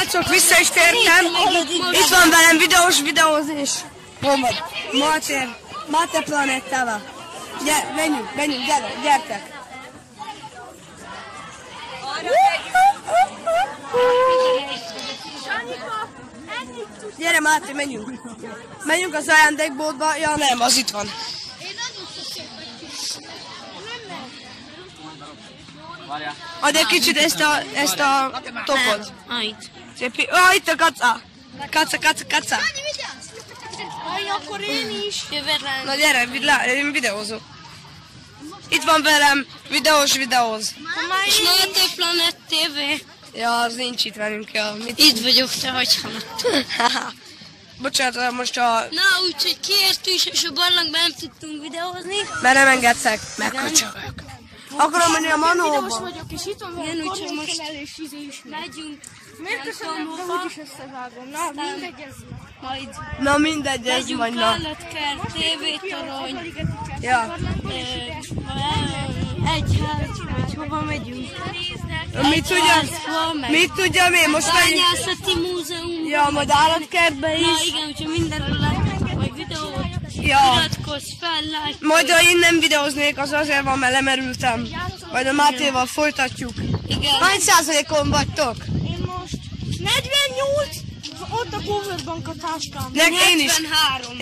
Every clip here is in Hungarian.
Srácok, vissza is tértem. Itt van velem videózés. Máté Planettával. Menjünk, gyertek. Gyere Máté, menjünk. Menjünk az ajándékboltba. Ja nem, az itt van. Adj egy kicsit ezt a topot. Itt a kaca. Kaca. Akkor én is. Na gyere, én videózok. Itt van velem, videóz. És Máté Planet TV. Ja, az nincs itt velünk. Ja. Itt vagyok, te vagy halott. Bocsánat, most a... Na, úgyhogy kiértünk, és a barlangban nem tudtunk videózni. Mert nem engedszek, megköcsögök. Akarom menni a manóba. Videós vagyok, és itt van velem, úgyhogy most megyünk. Miért köszönöm, de úgyis összevágom. Na, mindegy ez. Majd. Na mindegy, ez majd na. Állatker, tévétorony. Ja. Egy hova megyünk? Mit tudjam én? Most megyünk. Bányászati múzeum. Ja, majd állatkertbe is. Na igen, úgyhogy mindenről látjuk majd videót. Ja. Iratkozz fel, like. Majd ha én nem videóznék, az azért van, mert lemerültem. Majd a Mátéval folytatjuk. Igen. Hány százalékon vagytok? Én most 48, ott a powerbank a táskám. Én is. 73.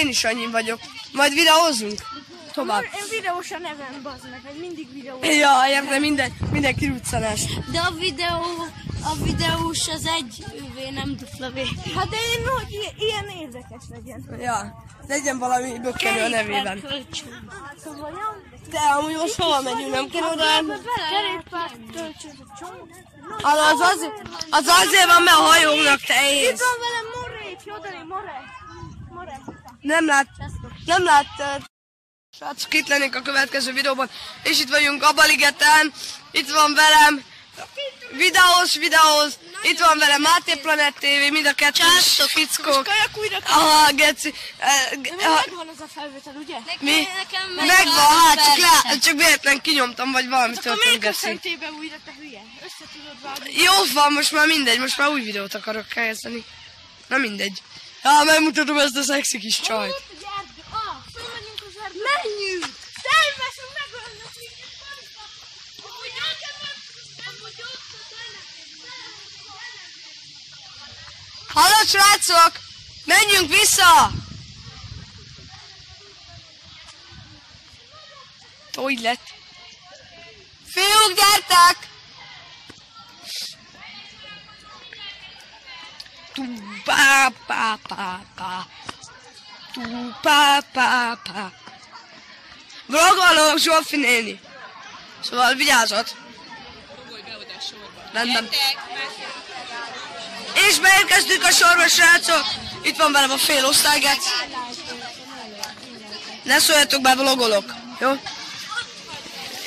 Én is annyi vagyok. Majd videózunk. Tovább. Én videós a nevem, bazd meg, hogy mindig videós. Ja, érde minden kiruccanás. De a videós az egy V, nem dupla V. Hát de én, hogy ilyen érdekes legyen. Ja, legyen valami bökkenő a nevében. Szóval, Te amúgy most hova megyünk, nem kell oda? kerékpárt kölcsön a csomó. Az azért van, mert a hajóknak te Itt ész. van velem Morét, Jodeli, More. Nem láttad. Srácok, itt lennénk a következő videóban. És itt vagyunk Abaligeten. Itt van velem videóz. Itt van velem Máté Planet TV, mind a kettő fickók. Aha, geci. Megvan az a felvétel, ugye? Mi? Nekem Megvan, hát csak véletlen kinyomtam, vagy valami történt, geci. köszöntébe újra, te hülye? Össze tudod vágni. Jó van, most már mindegy, most már új videót akarok kezdeni. Na mindegy. Megmutatom ezt a szexi kis csajt. Fölmenjünk az erdőbe. Menjünk! Szervesünk megölnek minket! Halló, srácok! Menjünk vissza! Hogy lett? Fiúk, gyertek! Tu-pa-pa-pa. Vlogolok Zsófi néni. Szóval vigyázat. Rendben. És beérkeztünk a sorba, srácok. Itt van velem a fél osztálygec. Ne szóljatok be, vlogolok. Jó?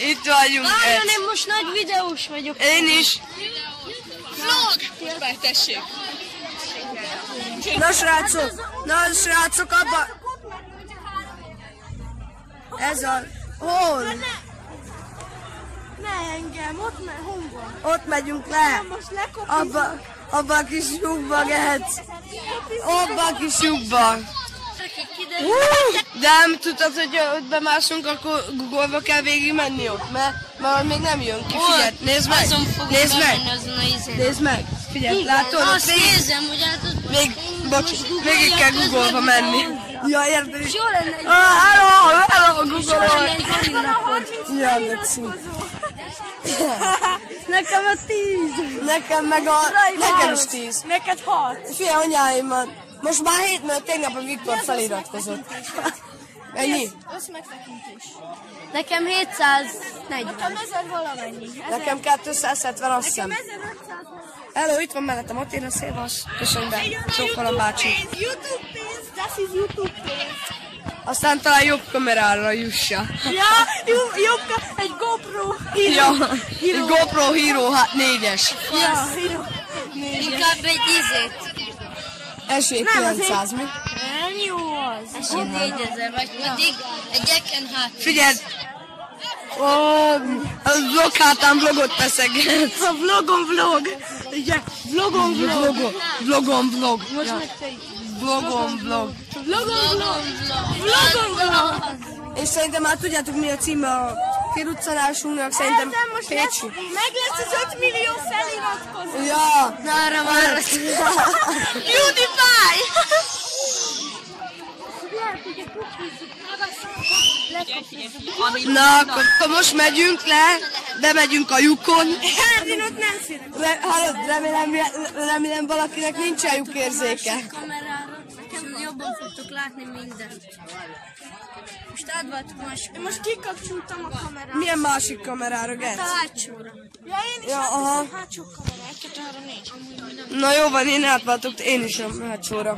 Itt vagyunk. Várjon, én most nagy videós vagyok. Én is. Vlog! Tessék! Na srácok, abba... Ez a... Hol? Ne engem, hol van? Ott megyünk le. Most lekopizom. Abba a kis lyukba, Gec. Abba a kis lyukba. De nem tudtad, hogy ott bemászunk, akkor Google-ba kell végig menni ott, mert még nem jön ki. Figyelj, nézd meg! Nézd meg! Figyelj, látod? Azt nézem, hogy Végig kell Google-ba menni. Ja, érted is? jó lenne egy Hello, Google-ba! Ja, Geci. Nekem a 10. Nekem is 10. Neked 6. Figyelj, anyáimmal. Most már 7, mert tegnap a Viktor feliratkozott. Ennyi? Összmegtekintés. Nekem 740. Nekem 1000 valamennyi. Nekem 270, azt hiszem. Nekem 1500. Hello, itt van mellettem Attila, szévasz. Köszönöm be, csókolom bácsi. YouTube pénz, das is YouTube pénz. Aztán talán jobb kamerára jussa. Ja, jobb, egy GoPro Hero. Ja, egy GoPro Hero 4-es. Ja, Hero. Inkább egy izét. Esély 900, mi? Nem jó az. Esély 4000, vagy pedig egy Eken hát. Figyeld, A vlog hátán vlogot peszeget. A vlogon vlog. Igen, vlogon vlog. Vlogon vlog. Most meg te is. Vlogon vlog. Vlogon vlog. És szerintem már tudjátok mi a címe a kiruccanásunknak, szerintem Pécsi. Meg lesz az 5 millió feliratkozó. Ja, nára már. PewDiePie! Na, akkor most megyünk le, bemegyünk a lyukon. Hát én ott nem félek. Remélem valakinek nincsen lyukérzéke. Kamerára, nekem jobban fogtok látni mindent. Most átváltok másik. Most kikapcsoltam a kamerát. Milyen másik kamerára, Gec? A hátsóra. Ja, én is aha. a hátsó kamerát, arra nincs. Na jó van, én átváltok, én is a hátsóra.